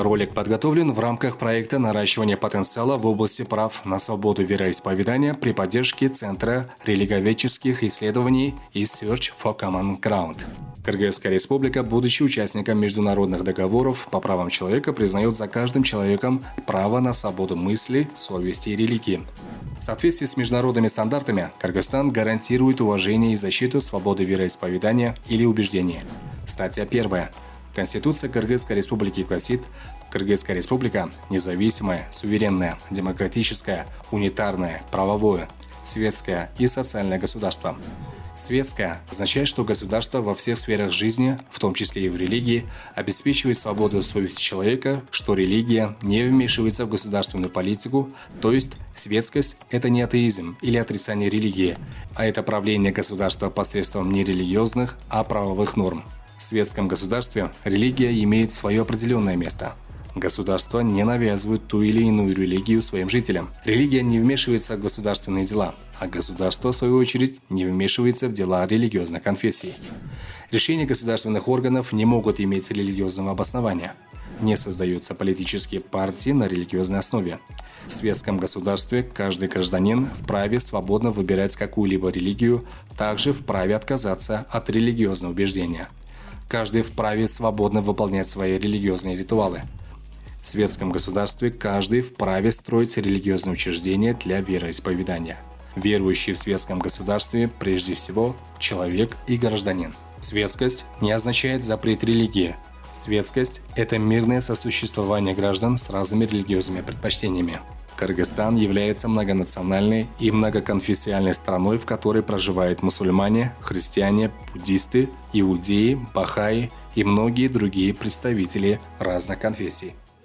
Ролик подготовлен в рамках проекта наращивания потенциала в области прав на свободу вероисповедания при поддержке Центра религиоведческих исследований и Search for Common Ground. Кыргызская республика, будучи участником международных договоров по правам человека, признает за каждым человеком право на свободу мысли, совести и религии. В соответствии с международными стандартами, Кыргызстан гарантирует уважение и защиту свободы вероисповедания или убеждения. Статья 1. Конституция Кыргызской республики гласит: Кыргызская республика – независимое, суверенное, демократическое, унитарное, правовое, светское и социальное государство. Светское означает, что государство во всех сферах жизни, в том числе и в религии, обеспечивает свободу совести человека, что религия не вмешивается в государственную политику, то есть светскость – это не атеизм или отрицание религии, а это правление государства посредством не религиозных, а правовых норм. В светском государстве религия имеет свое определенное место. Государство не навязывает ту или иную религию своим жителям. Религия не вмешивается в государственные дела, а государство, в свою очередь, не вмешивается в дела религиозных конфессий. Решения государственных органов не могут иметь религиозного обоснования. Не создаются политические партии на религиозной основе. В светском государстве каждый гражданин вправе свободно выбирать какую-либо религию, также вправе отказаться от религиозного убеждения. Каждый вправе свободно выполнять свои религиозные ритуалы. В светском государстве каждый вправе строить религиозные учреждения для вероисповедания. Верующий в светском государстве прежде всего человек и гражданин. Светскость не означает запрет религии. Светскость – это мирное сосуществование граждан с разными религиозными предпочтениями. Кыргызстан является многонациональной и многоконфессиональной страной, в которой проживают мусульмане, христиане, буддисты, иудеи, бахаи и многие другие представители разных конфессий.